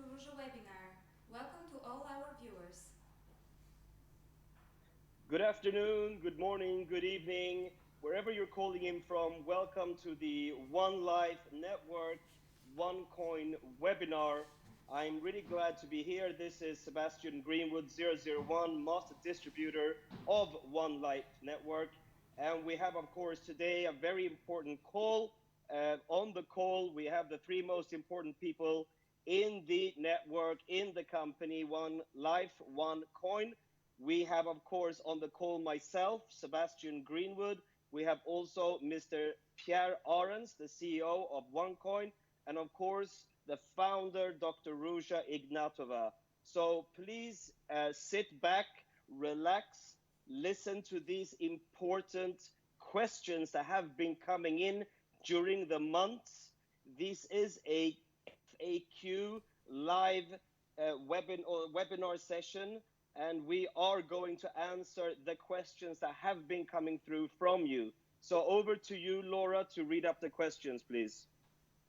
to Ruja Webinar. Welcome to all our viewers. Good afternoon, good morning, good evening, wherever you're calling in from. Welcome to the OneLife Network OneCoin Webinar. I'm really glad to be here. This is Sebastian Greenwood, 001, Master Distributor of OneLife Network. And we have, of course, today a very important call. On the call, we have the three most important people in the network, in the company, OneLife, OneCoin. We have, of course, on the call myself, Sebastian Greenwood. We have also Mr. Pierre Arens, the CEO of OneCoin, and of course, the founder, Dr. Ruja Ignatova. So please sit back, relax, listen to these important questions that have been coming in during the months. This is a FAQ live webinar session, and we are going to answer the questions that have been coming through from you. So over to you, Laura, to read up the questions, please.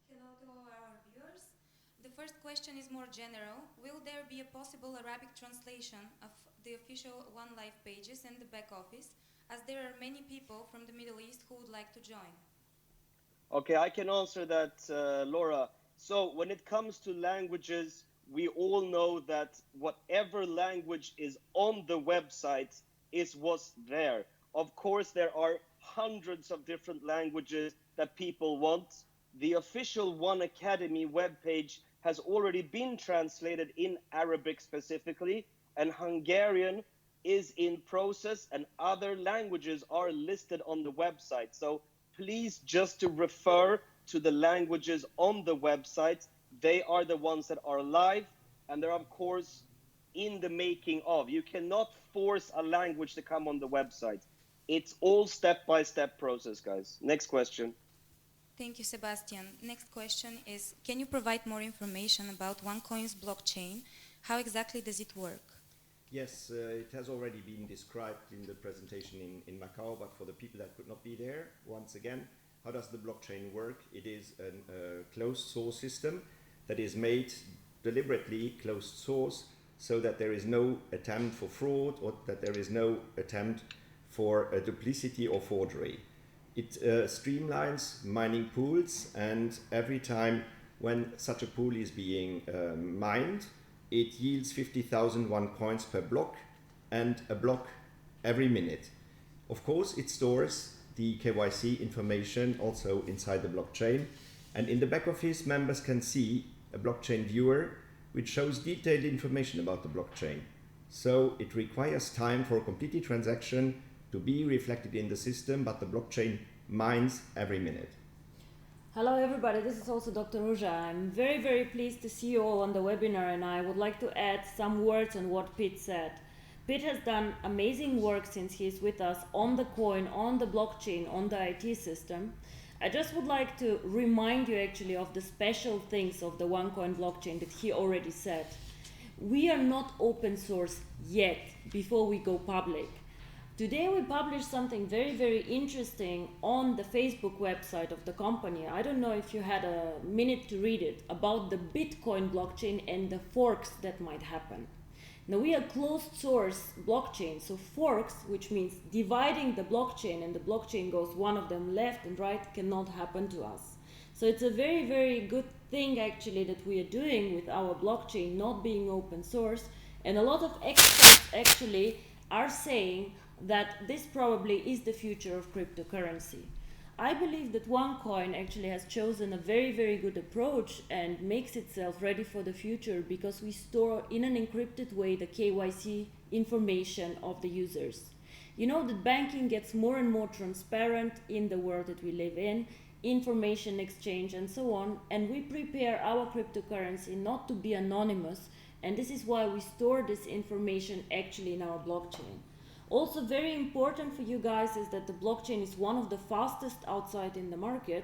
Hello to all our viewers. The first question is more general. Will there be a possible Arabic translation of the official OneLife pages and the back office, as there are many people from the Middle East who would like to join? Okay, I can answer that, Laura. So when it comes to languages, we all know that whatever language is on the website is what's there. Of course, there are hundreds of different languages that people want. The official One Academy webpage has already been translated in Arabic specifically, and Hungarian is in process, and other languages are listed on the website. So please just to refer to the languages on the website. They are the ones that are live, and they're of course in the making of. You cannot force a language to come on the website. It's all step-by-step process, guys. Next question. Thank you, Sebastian. Next question is, can you provide more information about OneCoin's blockchain? How exactly does it work? Yes, it has already been described in the presentation in Macau, but for the people that could not be there, once again, how does the blockchain work? It is a closed source system that is made deliberately closed source so that there is no attempt for fraud or that there is no attempt for a duplicity or forgery. It streamlines mining pools, and every time when such a pool is being mined, it yields 50,000 OneCoins per block and a block every minute. Of course, it stores the KYC information also inside the blockchain, and in the back office, members can see a blockchain viewer which shows detailed information about the blockchain. So it requires time for a completed transaction to be reflected in the system, but the blockchain mines every minute. Hello everybody, this is also Dr. Ruja. I'm very pleased to see you all on the webinar, and I would like to add some words on what Pete said. Pete has done amazing work since he is with us on the coin, on the blockchain, on the IT system. I just would like to remind you actually of the special things of the OneCoin blockchain that he already said. We are not open source yet before we go public. Today we published something very interesting on the Facebook website of the company. I don't know if you had a minute to read it, about the Bitcoin blockchain and the forks that might happen. Now we are closed source blockchain, so forks, which means dividing the blockchain and the blockchain goes one of them left and right, cannot happen to us. So it's a very good thing actually that we are doing with our blockchain not being open source, and a lot of experts actually are saying that this probably is the future of cryptocurrency. I believe that OneCoin actually has chosen a very good approach and makes itself ready for the future, because we store in an encrypted way the KYC information of the users. You know that banking gets more and more transparent in the world that we live in, information exchange and so on, and we prepare our cryptocurrency not to be anonymous, and this is why we store this information actually in our blockchain. Also very important for you guys is that the blockchain is one of the fastest outside in the market.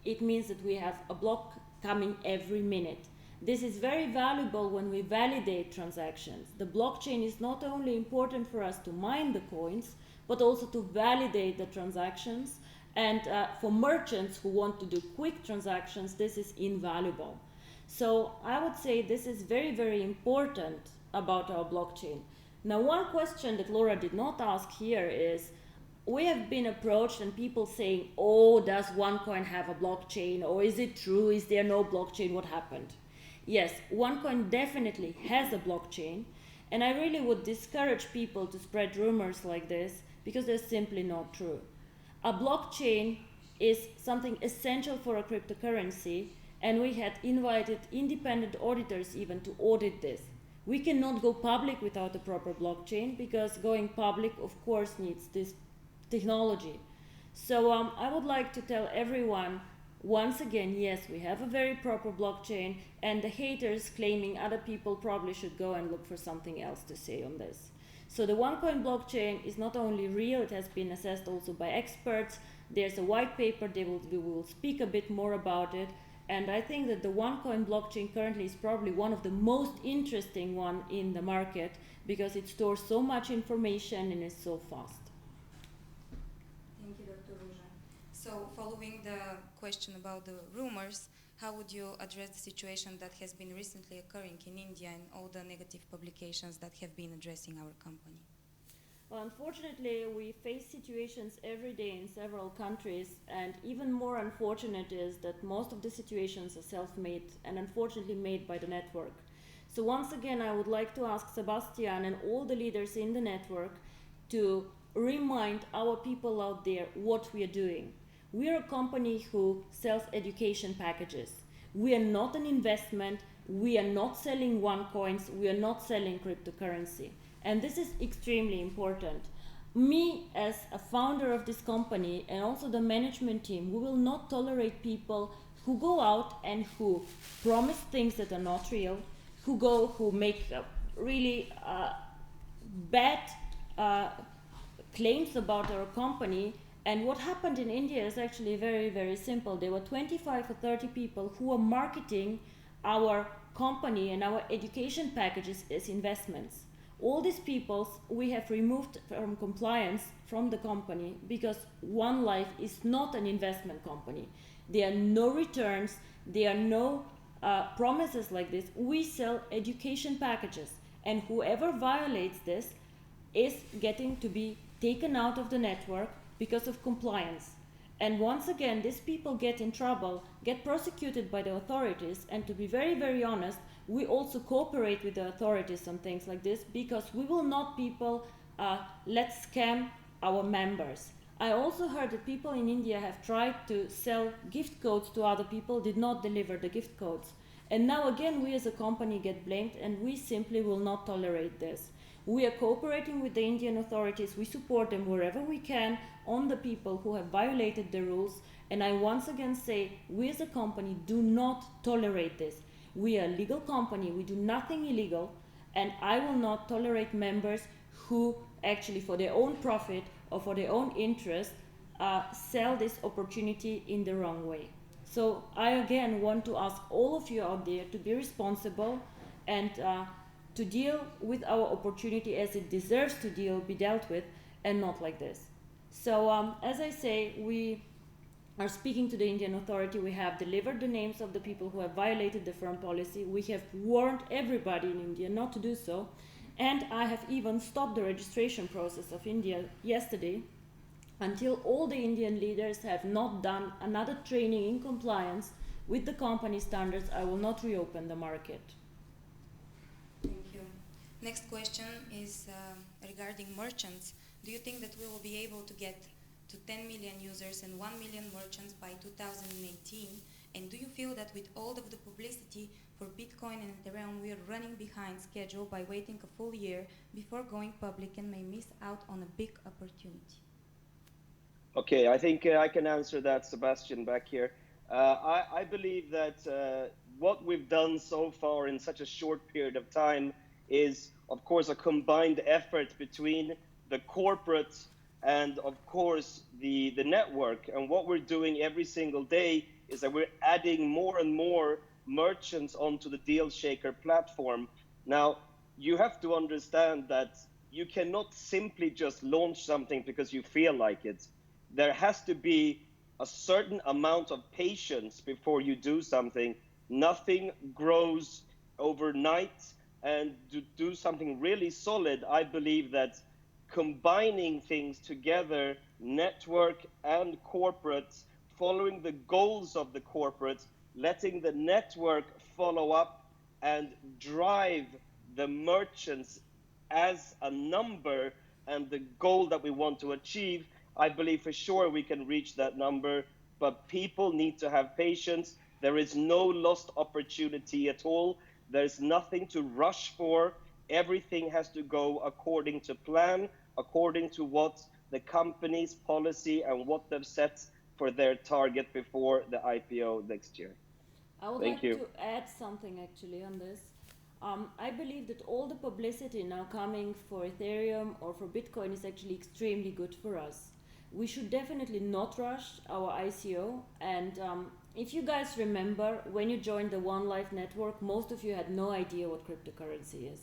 It means that we have a block coming every minute. This is very valuable when we validate transactions. The blockchain is not only important for us to mine the coins, but also to validate the transactions. And for merchants who want to do quick transactions, this is invaluable. So I would say this is very, very important about our blockchain. Now, one question that Laura did not ask here is, we have been approached and people saying, oh, does OneCoin have a blockchain? Or is it true? Is there no blockchain? What happened? Yes, OneCoin definitely has a blockchain. And I really would discourage people to spread rumors like this because they're simply not true. A blockchain is something essential for a cryptocurrency, and we had invited independent auditors even to audit this. We cannot go public without a proper blockchain because going public, of course, needs this technology. So I would like to tell everyone, once again, yes, we have a very proper blockchain, and the haters claiming other people probably should go and look for something else to say on this. So the OneCoin blockchain is not only real, it has been assessed also by experts. There's a white paper, we will speak a bit more about it. And I think that the OneCoin blockchain currently is probably one of the most interesting one in the market because it stores so much information and is so fast. Thank you, Dr. Ruja. So following the question about the rumors, how would you address the situation that has been recently occurring in India and all the negative publications that have been addressing our company? Well, unfortunately, we face situations every day in several countries, and even more unfortunate is that most of the situations are self-made and unfortunately made by the network. So once again, I would like to ask Sebastian and all the leaders in the network to remind our people out there what we are doing. We are a company who sells education packages. We are not an investment. We are not selling OneCoins. We are not selling cryptocurrency. And this is extremely important. Me, as a founder of this company and also the management team, we will not tolerate people who go out and who promise things that are not real, who make really bad claims about our company. And what happened in India is actually very, very simple. There were 25 or 30 people who were marketing our company and our education packages as investments. All these people we have removed from compliance from the company because Onelife is not an investment company. There are no returns, there are no promises like this. We sell education packages, and whoever violates this is getting to be taken out of the network because of compliance. And once again, these people get in trouble, get prosecuted by the authorities, and to be very, very honest, we also cooperate with the authorities on things like this because we will not let's scam our members. I also heard that people in India have tried to sell gift codes to other people, did not deliver the gift codes. And now again, we as a company get blamed, and we simply will not tolerate this. We are cooperating with the Indian authorities. We support them wherever we can on the people who have violated the rules. And I once again say, we as a company do not tolerate this. We are a legal company. We do nothing illegal. And I will not tolerate members who actually for their own profit or for their own interest sell this opportunity in the wrong way. So I again want to ask all of you out there to be responsible and to deal with our opportunity as it deserves to be dealt with, and not like this. So as I say, we are speaking to the Indian authority. We have delivered the names of the people who have violated the firm policy. We have warned everybody in India not to do so. And I have even stopped the registration process of India yesterday until all the Indian leaders have not done another training in compliance with the company standards. I will not reopen the market. Thank you. Next question is regarding merchants. Do you think that we will be able to get to 10 million users and 1 million merchants by 2018? And do you feel that with all of the publicity for Bitcoin and Ethereum, we are running behind schedule by waiting a full year before going public and may miss out on a big opportunity? Okay, I think I can answer that, Sebastian, back here. I believe that what we've done so far in such a short period of time is, of course, a combined effort between the corporate and, of course, the network. And what we're doing every single day is that we're adding more and more merchants onto the DealShaker platform. Now, you have to understand that you cannot simply just launch something because you feel like it. There has to be a certain amount of patience before you do something, Nothing grows overnight, and to do something really solid, I believe that combining things together, network and corporate, following the goals of the corporate, letting the network follow up and drive the merchants as a number and the goal that we want to achieve, I believe for sure we can reach that number. But people need to have patience. There is no lost opportunity at all. There's nothing to rush for. Everything has to go according to plan, according to what the company's policy and what they've set for their target before the IPO next year. I would like to add something actually on this. I believe that all the publicity now coming for Ethereum or for Bitcoin is actually extremely good for us. We should definitely not rush our ICO. And if you guys remember, when you joined the OneLife network, most of you had no idea what cryptocurrency is.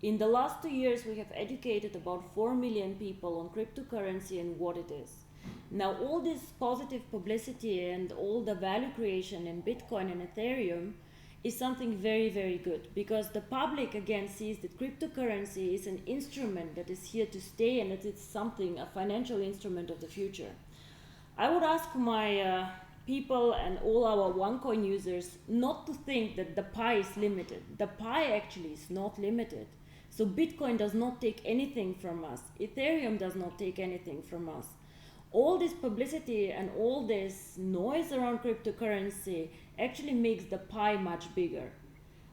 In the last 2 years, we have educated about 4 million people on cryptocurrency and what it is. Now, all this positive publicity and all the value creation in Bitcoin and Ethereum is something very, very good, because the public again sees that cryptocurrency is an instrument that is here to stay and that it's something, a financial instrument of the future. I would ask my people and all our OneCoin users not to think that the pie is limited. The pie actually is not limited. So Bitcoin does not take anything from us. Ethereum does not take anything from us. All this publicity and all this noise around cryptocurrency actually makes the pie much bigger.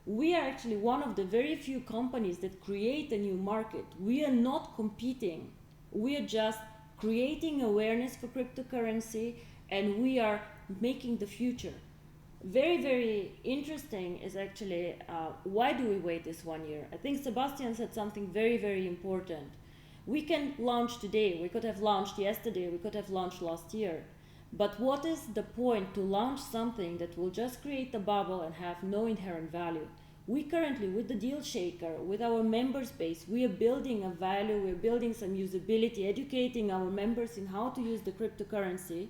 We are actually one of the very few companies that create a new market. We are not competing. We are just creating awareness for cryptocurrency, and we are making the future. Very, very interesting is actually why do we wait this 1 year? I think Sebastian said something very, very important. We can launch today, we could have launched yesterday, we could have launched last year. But what is the point to launch something that will just create a bubble and have no inherent value? We currently, with the deal shaker, with our member space, we are building a value, we're building some usability, educating our members in how to use the cryptocurrency.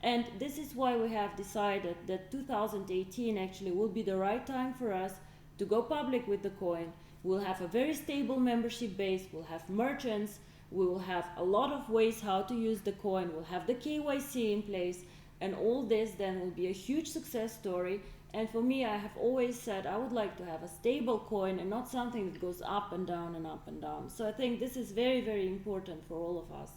And this is why we have decided that 2018 actually will be the right time for us to go public with the coin. We'll have a very stable membership base, we'll have merchants, we will have a lot of ways how to use the coin, we'll have the KYC in place, and all this then will be a huge success story. And for me, I have always said I would like to have a stable coin and not something that goes up and down and up and down. So I think this is very, very important for all of us.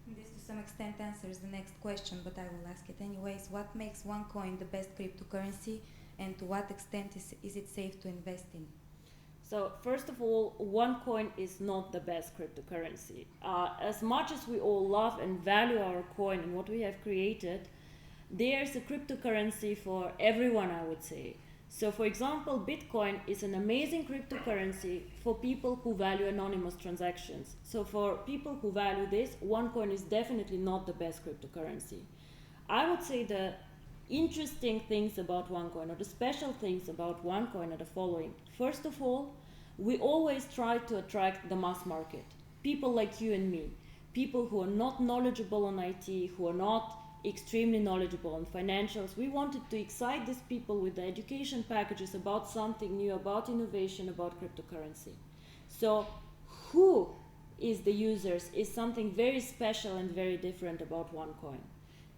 This to some extent answers the next question, but I will ask it anyways. What makes OneCoin the best cryptocurrency, and to what extent is it safe to invest in? So first of all, OneCoin is not the best cryptocurrency. As much as we all love and value our coin and what we have created, there's a cryptocurrency for everyone, I would say. So for example, Bitcoin is an amazing cryptocurrency for people who value anonymous transactions. So for people who value this, OneCoin is definitely not the best cryptocurrency. I would say the interesting things about OneCoin, or the special things about OneCoin, are the following. First of all, we always try to attract the mass market. People like you and me. People who are not knowledgeable on IT, who are not extremely knowledgeable on financials. We wanted to excite these people with the education packages about something new, about innovation, about cryptocurrency. So who is the users is something very special and very different about OneCoin.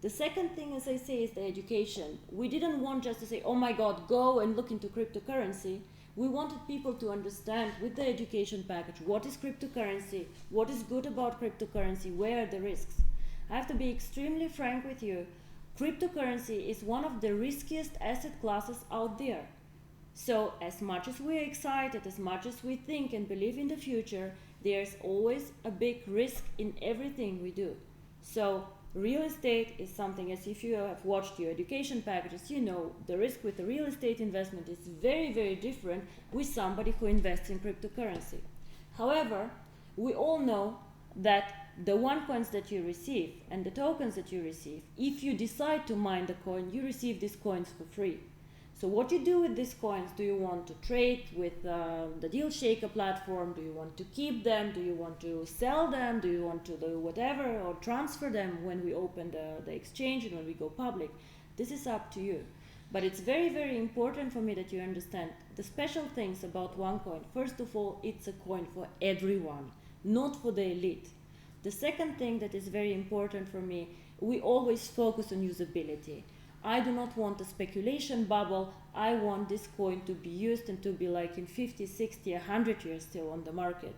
The second thing, as I say, is the education. We didn't want just to say, oh my God, go and look into cryptocurrency. We wanted people to understand with the education package, what is cryptocurrency, what is good about cryptocurrency, where are the risks. I have to be extremely frank with you. Cryptocurrency is one of the riskiest asset classes out there. So as much as we're excited, as much as we think and believe in the future, there's always a big risk in everything we do. So real estate is something, as if you have watched your education packages, you know the risk with the real estate investment is very, very different with somebody who invests in cryptocurrency. However, we all know that the OneCoins that you receive and the tokens that you receive, if you decide to mine the coin, you receive these coins for free. So what you do with these coins, do you want to trade with the Deal Shaker platform? Do you want to keep them? Do you want to sell them? Do you want to do whatever, or transfer them when we open the exchange and when we go public? This is up to you. But it's very, very important for me that you understand the special things about OneCoin. First of all, it's a coin for everyone, not for the elite. The second thing that is very important for me, we always focus on usability. I do not want a speculation bubble. I want this coin to be used and to be like in 50, 60, 100 years still on the market.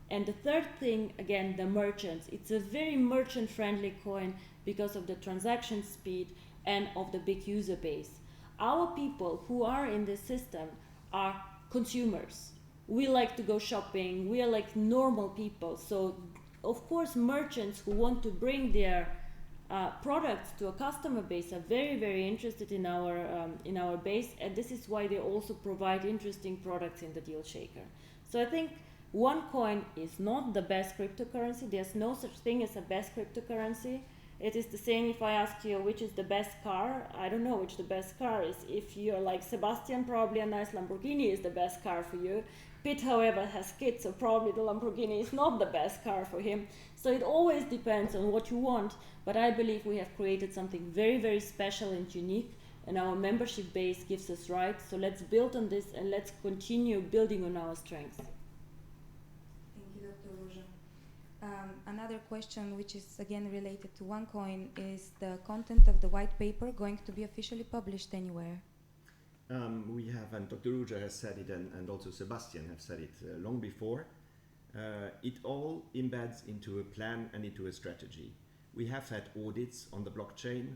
And the third thing, again, the merchants. It's a very merchant-friendly coin because of the transaction speed and of the big user base. Our people who are in this system are consumers. We like to go shopping. We are like normal people. So, of course, merchants who want to bring their products to a customer base are very, very interested in our base, and this is why they also provide interesting products in the deal shaker. So I think OneCoin is not the best cryptocurrency. There's no such thing as a best cryptocurrency. It is the same if I ask you which is the best car. I don't know which the best car is. If you're like Sebastian, probably a nice Lamborghini is the best car for you. Pitt, however, has kids, so probably the Lamborghini is not the best car for him. So it always depends on what you want. But I believe we have created something very, very special and unique, and our membership base gives us rights. So let's build on this and let's continue building on our strengths. Thank you, Dr. Ruja. Another question, which is again related to OneCoin, is the content of the white paper going to be officially published anywhere? We have, and Dr. Ruja has said it, and also Sebastian have said it long before. It all embeds into a plan and into a strategy. We have had audits on the blockchain.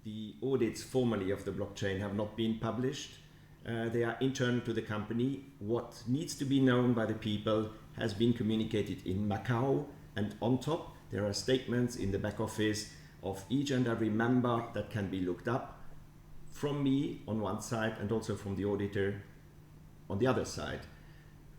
The audits formally of the blockchain have not been published. They are internal to the company. What needs to be known by the people has been communicated in Macau, and on top there are statements in the back office of each and every member that can be looked up, from me on one side and also from the auditor on the other side.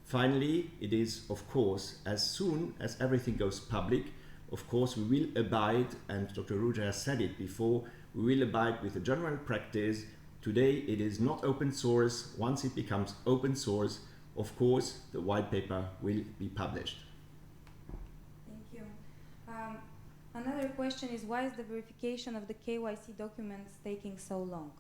Finally, it is, of course, as soon as everything goes public, of course we will abide, and Dr. Ruja has said it before, we will abide with the general practice. Today it is not open source. Once it becomes open source, of course the white paper will be published. Thank you. Another question is, why is the verification of the KYC documents taking so long?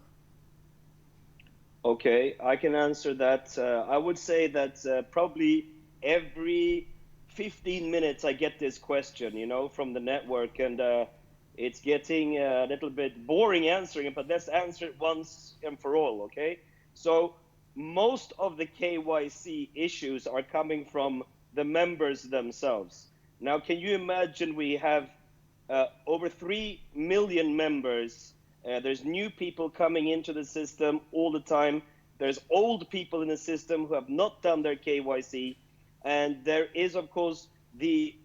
Okay, I can answer that. I would say that probably every 15 minutes I get this question, from the network, and it's getting a little bit boring answering it, but let's answer it once and for all, okay? So most of the KYC issues are coming from the members themselves. Now, can you imagine we have over 3 million members. There's new people coming into the system all the time. There's old people in the system who have not done their KYC. And there is, of course, the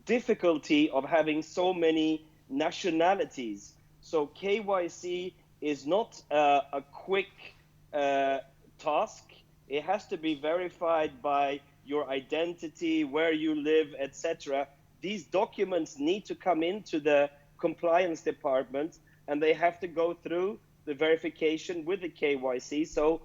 difficulty of having so many nationalities. So KYC is not a quick task. It has to be verified by your identity, where you live, etc. These documents need to come into the compliance department, and they have to go through the verification with the KYC. So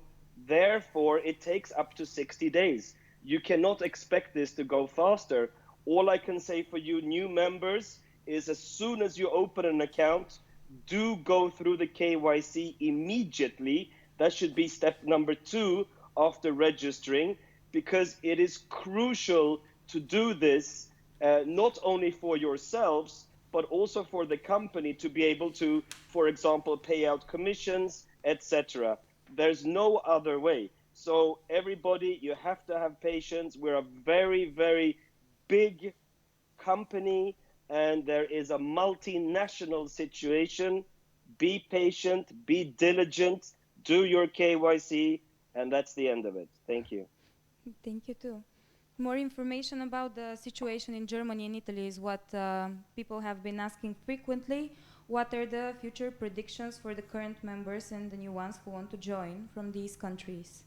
therefore, it takes up to 60 days. You cannot expect this to go faster. All I can say for you new members is, as soon as you open an account, do go through the KYC immediately. That should be step number 2 after registering, because it is crucial to do this, not only for yourselves, but also for the company to be able to, for example, pay out commissions, etc. There's no other way. So everybody, you have to have patience. We're a very, very big company, and there is a multinational situation. Be patient, be diligent, do your KYC, and that's the end of it. Thank you. Thank you too. More information about the situation in Germany and Italy is what people have been asking frequently. What are the future predictions for the current members and the new ones who want to join from these countries?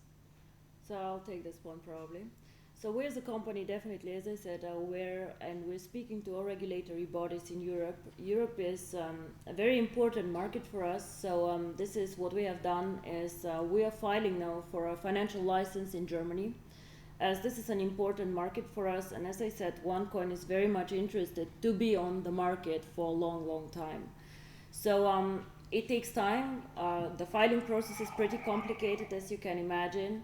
So I'll take this one probably. So we as a company definitely, as I said, are aware, and we're speaking to all regulatory bodies in Europe. Europe is a very important market for us. So this is what we have done is we are filing now for a financial license in Germany, as this is an important market for us. And as I said, OneCoin is very much interested to be on the market for a long, long time. So it takes time. The filing process is pretty complicated, as you can imagine.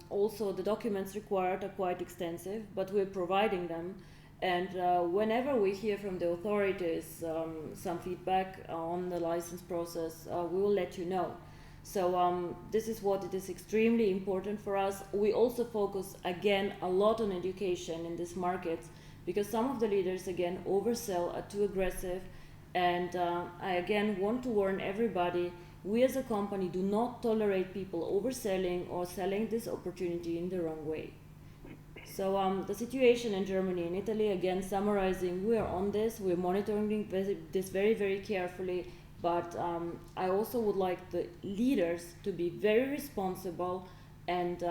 Also, the documents required are quite extensive, but we're providing them. And whenever we hear from the authorities some feedback on the license process, we will let you know. So this is what it is extremely important for us. We also focus again a lot on education in these markets, because some of the leaders again oversell, are too aggressive, and I again want to warn everybody, we as a company do not tolerate people overselling or selling this opportunity in the wrong way. So the situation in Germany and Italy, again summarizing, we are on this, we're monitoring this very, very carefully, but I also would like the leaders to be very responsible, and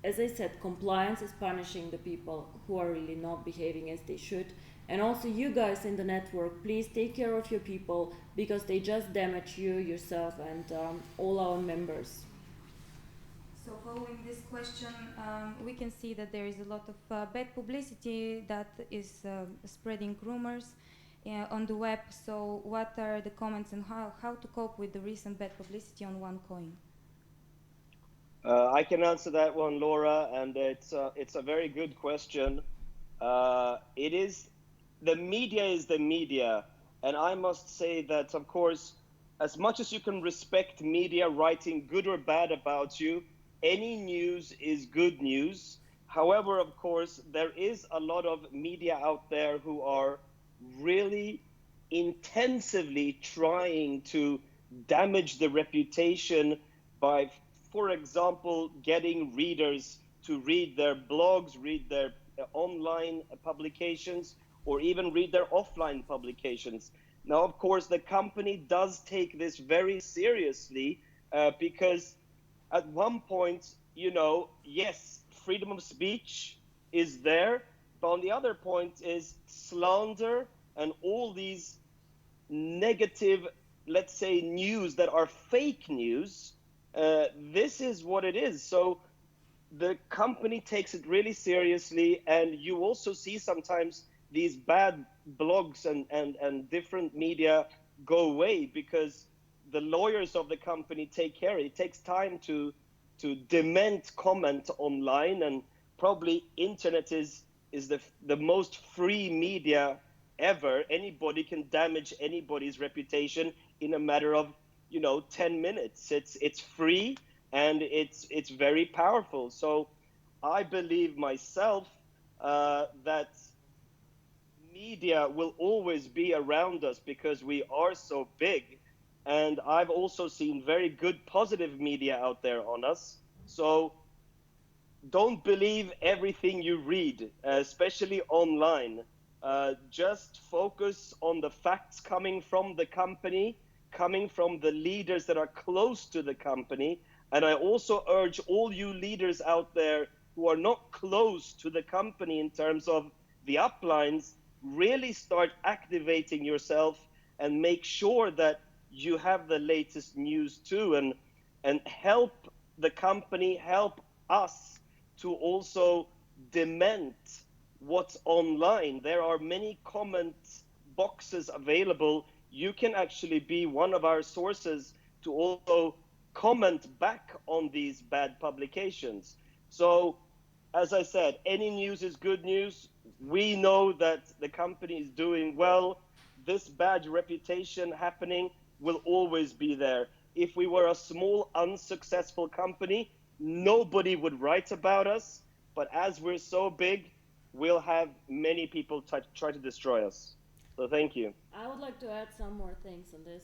as I said, compliance is punishing the people who are really not behaving as they should. And also you guys in the network, please take care of your people, because they just damage you, yourself, and all our members. So following this question, we can see that there is a lot of bad publicity that is spreading rumors on the web. So what are the comments and how to cope with the recent bad publicity on OneCoin? I can answer that one, Laura, and it's a very good question. It is, the media is the media, and I must say that, of course, as much as you can respect media writing good or bad about you, any news is good news. However, of course, there is a lot of media out there who are really intensively trying to damage the reputation by, for example, getting readers to read their blogs, read their online publications, or even read their offline publications. Now, of course, the company does take this very seriously because at one point, you know, yes, freedom of speech is there, but on the other point is slander and all these negative, let's say, news that are fake news. This is what it is. So the company takes it really seriously, and you also see sometimes these bad blogs and different media go away because the lawyers of the company take care. It takes time to dement comment online, and probably internet is the most free media ever. Anybody can damage anybody's reputation in a matter of 10 minutes. It's free and it's very powerful. So I believe myself that media will always be around us because we are so big. And I've also seen very good positive media out there on us. So don't believe everything you read, especially online. Just focus on the facts coming from the company, coming from the leaders that are close to the company. And I also urge all you leaders out there who are not close to the company in terms of the uplines, really start activating yourself and make sure that you have the latest news too, and help the company, help us to also dement what's online. There are many comment boxes available. You can actually be one of our sources to also comment back on these bad publications. So as I said, any news is good news. We know that the company is doing well. This bad reputation happening will always be there. If we were a small, unsuccessful company, nobody would write about us. But as we're so big, we'll have many people try to destroy us. So thank you. I would like to add some more things on this.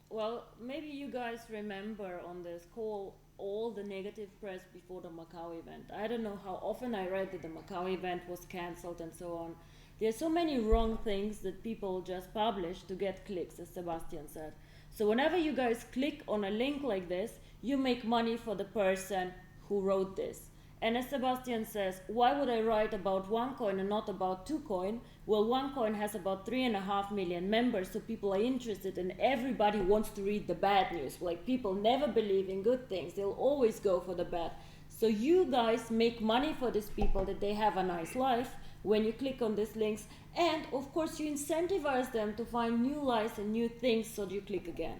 Well, maybe you guys remember on this call all the negative press before the Macau event. I don't know how often I read that the Macau event was cancelled and so on. There are so many wrong things that people just publish to get clicks, as Sebastian said. So whenever you guys click on a link like this, you make money for the person who wrote this. And as Sebastian says, why would I write about OneCoin and not about TwoCoin? Well, OneCoin has about 3.5 million members, so people are interested and everybody wants to read the bad news. Like, people never believe in good things. They'll always go for the bad. So you guys make money for these people that they have a nice life when you click on these links, and of course you incentivize them to find new lives and new things, so you click again.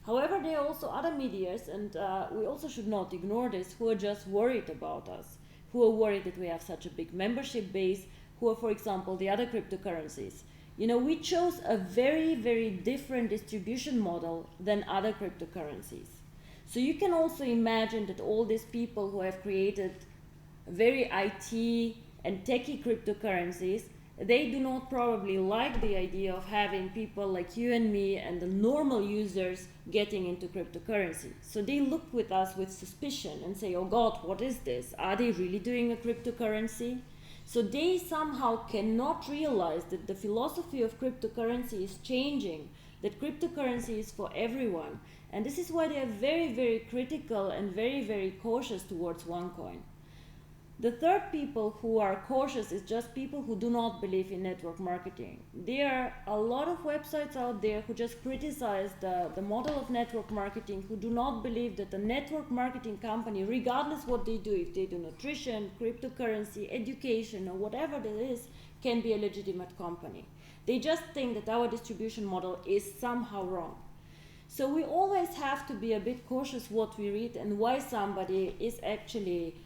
However, there are also other medias, and we also should not ignore this, who are just worried about us, who are worried that we have such a big membership base, who are, for example, the other cryptocurrencies. You know, we chose a very, very different distribution model than other cryptocurrencies. So you can also imagine that all these people who have created very IT and techie cryptocurrencies, they do not probably like the idea of having people like you and me and the normal users getting into cryptocurrency. So they look with us with suspicion and say, oh God, what is this? Are they really doing a cryptocurrency? So they somehow cannot realize that the philosophy of cryptocurrency is changing, that cryptocurrency is for everyone. And this is why they are very, very critical and very, very cautious towards OneCoin. The third people who are cautious is just people who do not believe in network marketing. There are a lot of websites out there who just criticize the model of network marketing, who do not believe that a network marketing company, regardless what they do, if they do nutrition, cryptocurrency, education, or whatever it is, can be a legitimate company. They just think that our distribution model is somehow wrong. So we always have to be a bit cautious what we read and why somebody is actually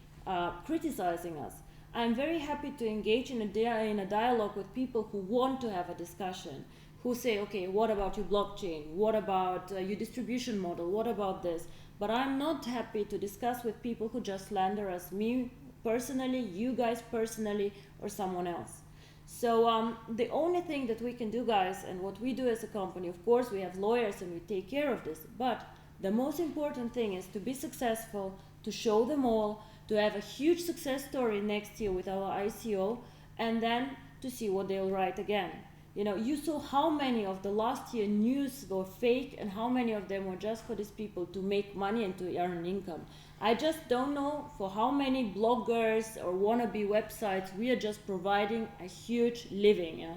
criticizing us. I'm very happy to engage in a dialogue with people who want to have a discussion, who say, okay, what about your blockchain? What about your distribution model? What about this? But I'm not happy to discuss with people who just slander us, me personally, you guys personally, or someone else. So the only thing that we can do, guys, and what we do as a company, of course, we have lawyers and we take care of this, but the most important thing is to be successful, to show them all, to have a huge success story next year with our ICO, and then to see what they'll write again. You know, you saw how many of the last year news were fake and how many of them were just for these people to make money and to earn income. I just don't know for how many bloggers or wannabe websites we are just providing a huge living. Yeah?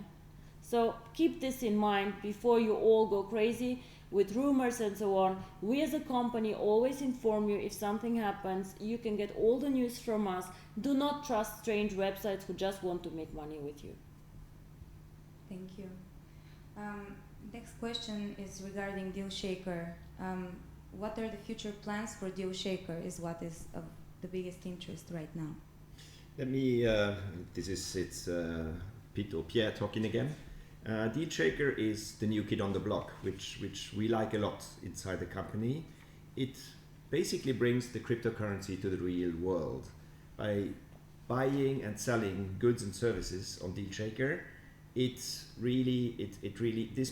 So keep this in mind before you all go crazy with rumors and so on. We as a company always inform you if something happens. You can get all the news from us. Do not trust strange websites who just want to make money with you. Thank you. Next question is regarding Deal Shaker. What are the future plans for Deal Shaker is what is of the biggest interest right now. Let me, it's Pete or Pierre talking again. Deal Shaker is the new kid on the block, which we like a lot inside the company. It basically brings the cryptocurrency to the real world by buying and selling goods and services on Deal Shaker. This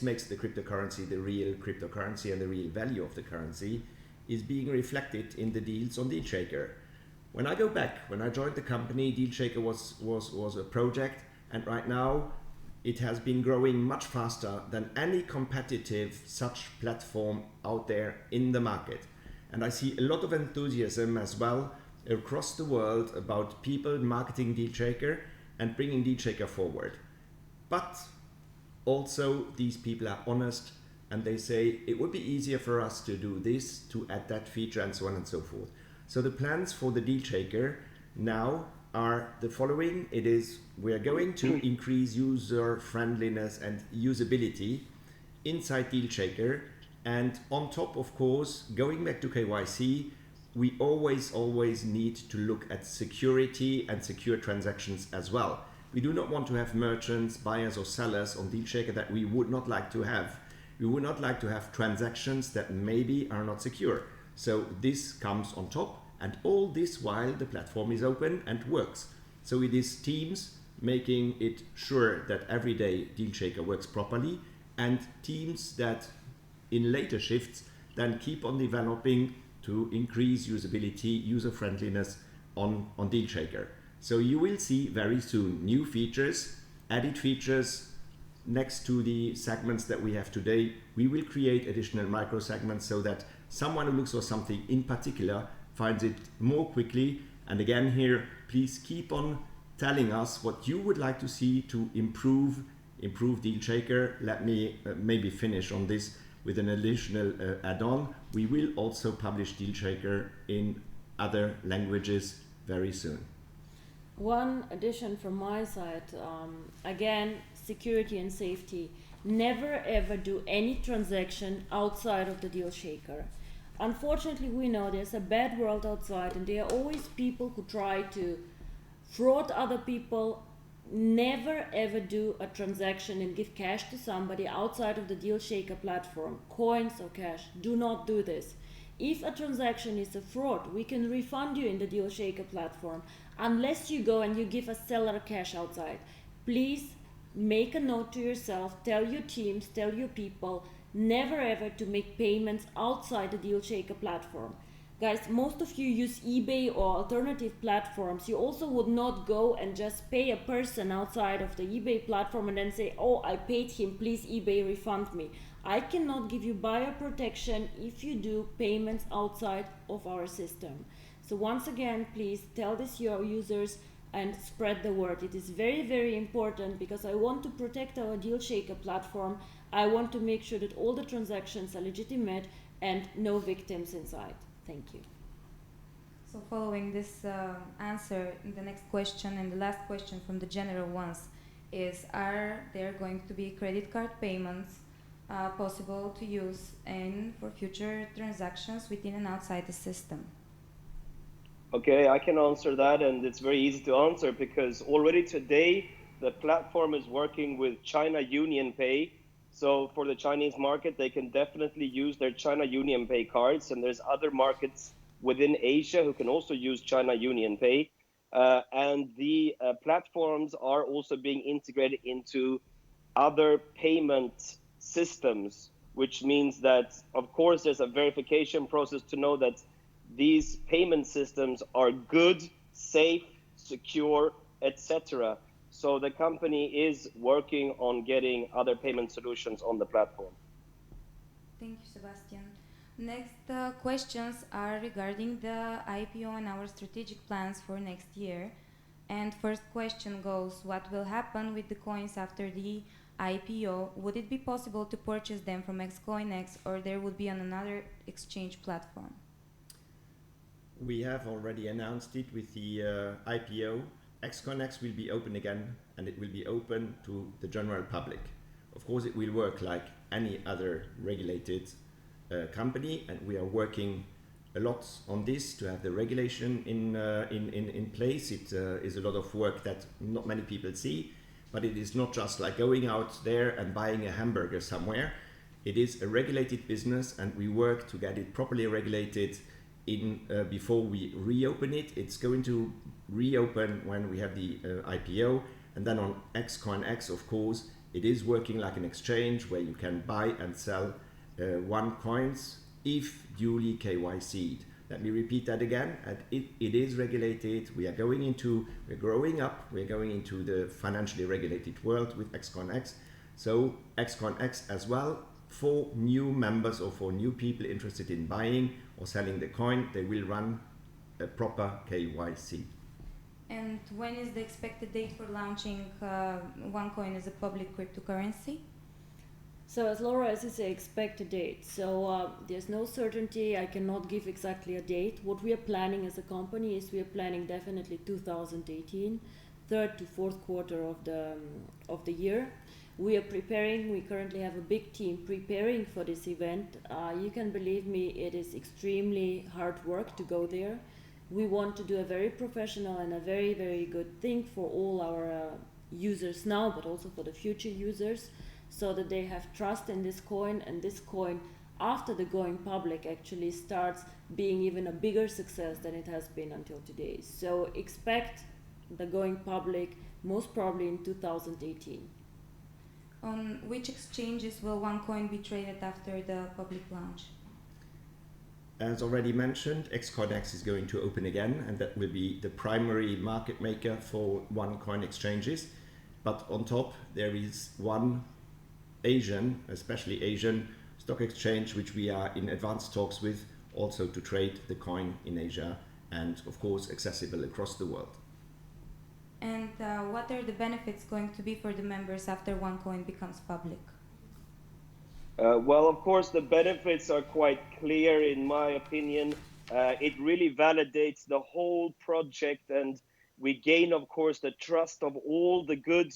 makes the cryptocurrency the real cryptocurrency, and the real value of the currency is being reflected in the deals on Deal Shaker. When I go back, when I joined the company, Deal Shaker was a project, and right now it has been growing much faster than any competitive such platform out there in the market. And I see a lot of enthusiasm as well across the world about people marketing Deal Shaker and bringing Deal Shaker forward. But also these people are honest and they say it would be easier for us to do this, to add that feature, and so on and so forth. So the plans for the Deal Shaker now are the following. It is, we are going to increase user friendliness and usability inside Deal Shaker, and on top, of course, going back to KYC, we always need to look at security and secure transactions as well. We do not want to have merchants, buyers or sellers on Deal Shaker that we would not like to have. We would not like to have transactions that maybe are not secure. So this comes on top, and all this while the platform is open and works. So it is teams making it sure that every day Deal Shaker works properly, and teams that in later shifts then keep on developing to increase usability, user friendliness on Deal Shaker. So you will see very soon new features, added features next to the segments that we have today. We will create additional micro segments so that someone who looks for something in particular finds it more quickly. And again here, please keep on telling us what you would like to see to improve Deal Shaker. Let me maybe finish on this with an additional add-on. We will also publish Deal Shaker in other languages very soon. One addition from my side, again, security and safety. Never ever do any transaction outside of the deal shaker. Unfortunately, we know there's a bad world outside, and there are always people who try to fraud other people. Never ever do a transaction and give cash to somebody outside of the deal shaker platform, coins or cash. Do not do this. If a transaction is a fraud, we can refund you in the deal shaker platform, unless you go and you give a seller cash outside. Please make a note to yourself, tell your teams, tell your people, never ever to make payments outside the deal shaker platform. Guys, most of you use eBay or alternative platforms. You also would not go and just pay a person outside of the eBay platform and then say, oh, I paid him, please eBay refund me. I cannot give you buyer protection if you do payments outside of our system. So once again, please tell this to your users and spread the word. It is very, very important because I want to protect our deal shaker platform. I want to make sure that all the transactions are legitimate and no victims inside. Thank you. So following this answer, the next question and the last question from the general ones is, are there going to be credit card payments possible to use and for future transactions within and outside the system? Okay, I can answer that, and it's very easy to answer because already today the platform is working with China Union Pay. So for the Chinese market, they can definitely use their China Union Pay cards, and there's other markets within Asia who can also use China Union Pay. And the platforms are also being integrated into other payment systems, which means that, of course, there's a verification process to know that these payment systems are good, safe, secure, etc. So the company is working on getting other payment solutions on the platform. Thank you, Sebastian. Next questions are regarding the IPO and our strategic plans for next year. And first question goes, what will happen with the coins after the IPO? Would it be possible to purchase them from XCoinX, or there would be on another exchange platform? We have already announced it with the IPO. XCoinX will be open again, and it will be open to the general public. Of course, it will work like any other regulated company, and we are working a lot on this to have the regulation in place. It is a lot of work that not many people see, but it is not just like going out there and buying a hamburger somewhere. It is a regulated business, and we work to get it properly regulated before we reopen it. It's going to reopen when we have the IPO, and then on XCoinX, of course, it is working like an exchange where you can buy and sell OneCoins if duly KYC'd. Let me repeat that again. It is regulated. We're growing up. We're going into the financially regulated world with XCoinX. So XCoinX as well, for new members or for new people interested in buying or selling the coin, they will run a proper KYC. And when is the expected date for launching OneCoin as a public cryptocurrency? So as Laura as you say, expect a date. So there's no certainty. I cannot give exactly a date. What we are planning as a company is we are planning definitely 2018, third to fourth quarter of the year. We are preparing. We currently have a big team preparing for this event. You can believe me, it is extremely hard work to go there. We want to do a very professional and a very, very good thing for all our users now, but also for the future users, so that they have trust in this coin, and this coin, after the going public, actually starts being even a bigger success than it has been until today. So expect the going public most probably in 2018. On which exchanges will OneCoin be traded after the public launch? As already mentioned, XCoinX is going to open again, and that will be the primary market maker for OneCoin exchanges. But on top, there is one Asian, especially Asian stock exchange, which we are in advanced talks with, also to trade the coin in Asia, and of course accessible across the world. And what are the benefits going to be for the members after OneCoin becomes public? Well, of course, the benefits are quite clear in my opinion. It really validates the whole project, and we gain, of course, the trust of all the good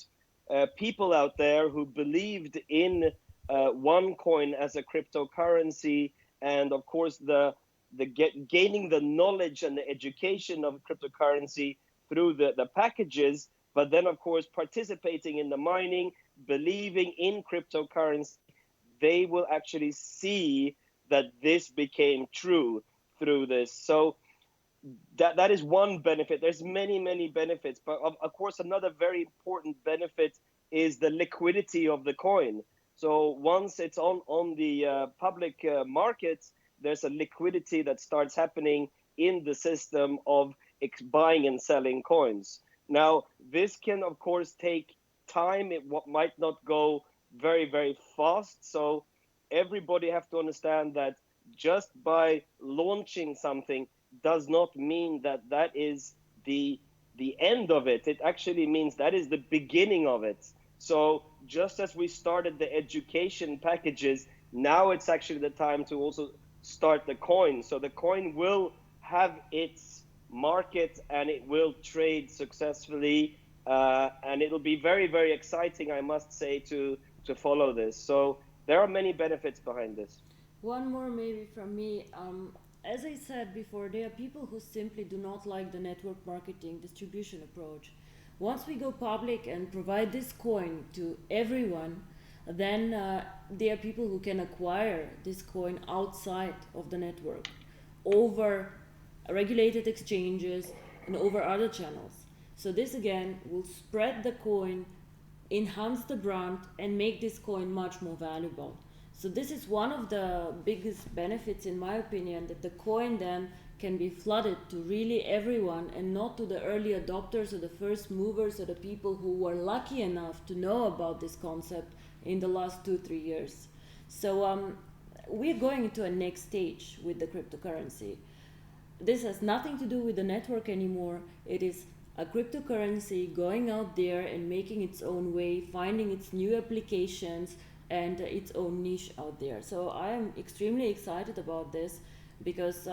people out there who believed in OneCoin as a cryptocurrency, and of course gaining the knowledge and the education of cryptocurrency through the packages, but then of course participating in the mining, believing in cryptocurrency. They will actually see that this became true through this. So that is one benefit. There's many benefits, but of course another very important benefit is the liquidity of the coin. So once it's on the public markets, there's a liquidity that starts happening in the system of buying and selling coins. Now, this can of course take time. It might not go very fast. So everybody have to understand that just by launching something does not mean that that is the end of it. It actually means that is the beginning of it. So just as we started the education packages, now it's actually the time to also start the coin. So the coin will have its market and it will trade successfully, and it'll be very exciting, I must say, to follow this. So there are many benefits behind this. One more maybe from me. As I said before, there are people who simply do not like the network marketing distribution approach. Once we go public and provide this coin to everyone, then there are people who can acquire this coin outside of the network over regulated exchanges and over other channels. So this again will spread the coin, enhance the brand, and make this coin much more valuable. So this is one of the biggest benefits, in my opinion, that the coin then can be flooded to really everyone and not to the early adopters or the first movers or the people who were lucky enough to know about this concept in the last 2-3 years. So we're going into a next stage with the cryptocurrency. This has nothing to do with the network anymore. It is a cryptocurrency going out there and making its own way, finding its new applications and its own niche out there. So I am extremely excited about this because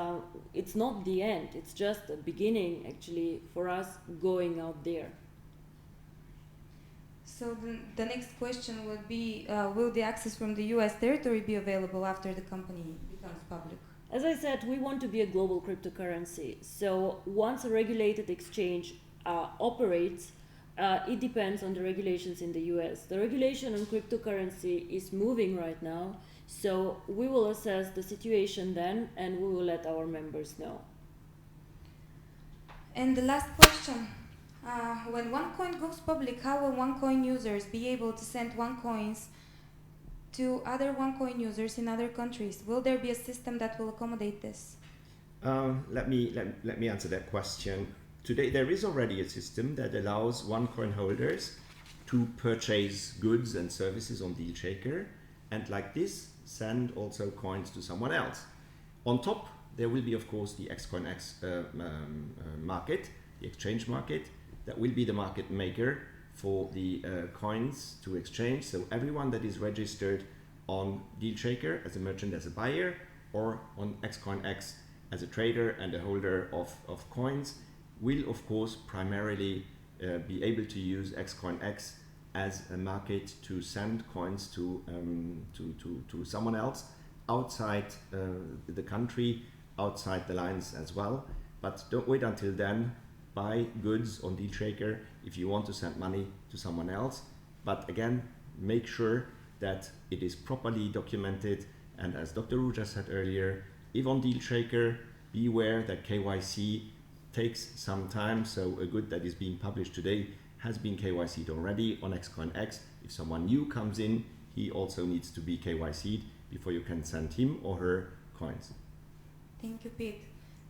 it's not the end, it's just the beginning actually for us going out there. So the next question would be, will the access from the US territory be available after the company becomes public? As I said, we want to be a global cryptocurrency. So once a regulated exchange operates, it depends on the regulations in the US. The regulation on cryptocurrency is moving right now, so we will assess the situation then and we will let our members know. And the last question, when OneCoin goes public, how will OneCoin users be able to send OneCoins to other OneCoin users in other countries? Will there be a system that will accommodate this? Let me answer that question. Today there is already a system that allows OneCoin holders to purchase goods and services on DealShaker and like this send also coins to someone else. On top there will be of course the XCoinX market, the exchange market, that will be the market maker for the coins to exchange. So everyone that is registered on DealShaker as a merchant, as a buyer, or on XCoinX as a trader and a holder of coins will of course primarily be able to use XCoinX as a market to send coins to someone else outside the country, outside the lines as well. But don't wait until then. Buy goods on DealShaker if you want to send money to someone else. But again, make sure that it is properly documented. And as Dr. Ruja said earlier, if on DealShaker, beware that KYC takes some time. So a good that is being published today has been KYC'd already on XCoinX. If someone new comes in, he also needs to be KYC'd before you can send him or her coins. Thank you, Pete.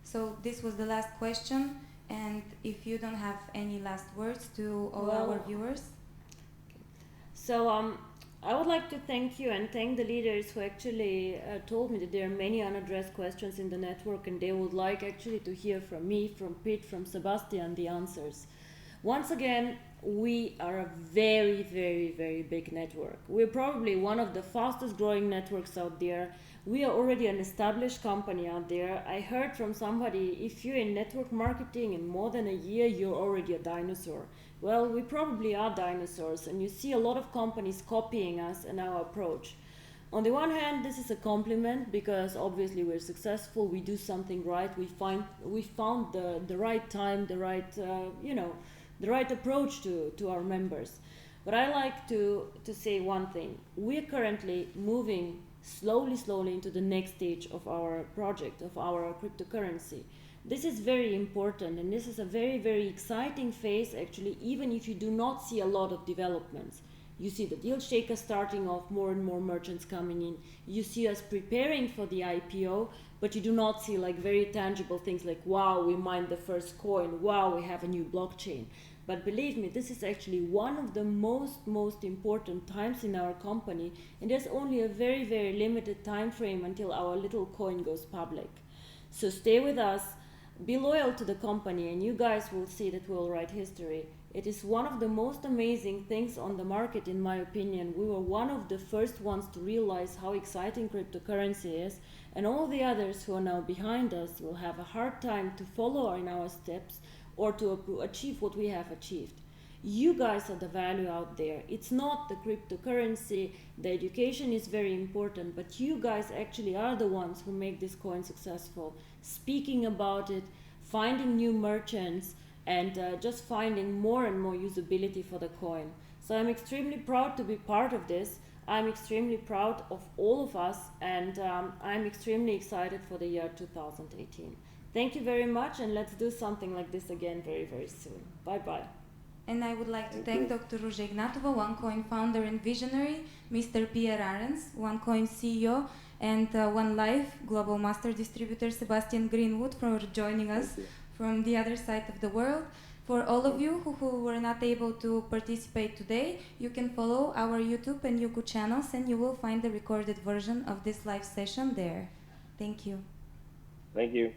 So this was the last question. And if you don't have any last words to all our viewers. So I would like to thank you and thank the leaders who actually told me that there are many unaddressed questions in the network and they would like actually to hear from me, from Pete, from Sebastian, the answers. Once again, we are a very, very, very big network. We're probably one of the fastest growing networks out there. We are already an established company out there. I heard from somebody, if you're in network marketing in more than a year, you're already a dinosaur. Well, we probably are dinosaurs, and you see a lot of companies copying us and our approach. On the one hand, this is a compliment because obviously we're successful, we do something right, we found the right time, the right, the right approach to our members. But I like to say one thing. We're currently moving slowly into the next stage of our project, of our cryptocurrency. This is very important, and this is a very, very exciting phase actually, even if you do not see a lot of developments. You see the deal shaker starting off, more and more merchants coming in. You see us preparing for the IPO, but you do not see like very tangible things like, wow, we mined the first coin, wow, we have a new blockchain. But believe me, this is actually one of the most important times in our company, and there's only a very, very limited time frame until our little coin goes public. So stay with us, be loyal to the company, and you guys will see that we'll write history. It is one of the most amazing things on the market, in my opinion. We were one of the first ones to realize how exciting cryptocurrency is, and all the others who are now behind us will have a hard time to follow in our steps or to achieve what we have achieved. You guys are the value out there. It's not the cryptocurrency, the education is very important, but you guys actually are the ones who make this coin successful. Speaking about it, finding new merchants, and just finding more and more usability for the coin. So I'm extremely proud to be part of this. I'm extremely proud of all of us, and I'm extremely excited for the year 2018. Thank you very much, and let's do something like this again very, very soon. Bye-bye. And I would like to thank Dr. Ruja Ignatova, OneCoin Founder and Visionary, Mr. Pierre Arens, OneCoin CEO, and Onelife Global Master Distributor Sebastian Greenwood for joining us from the other side of the world. For all of you who were not able to participate today, you can follow our YouTube and YouTube channels, and you will find the recorded version of this live session there. Thank you. Thank you.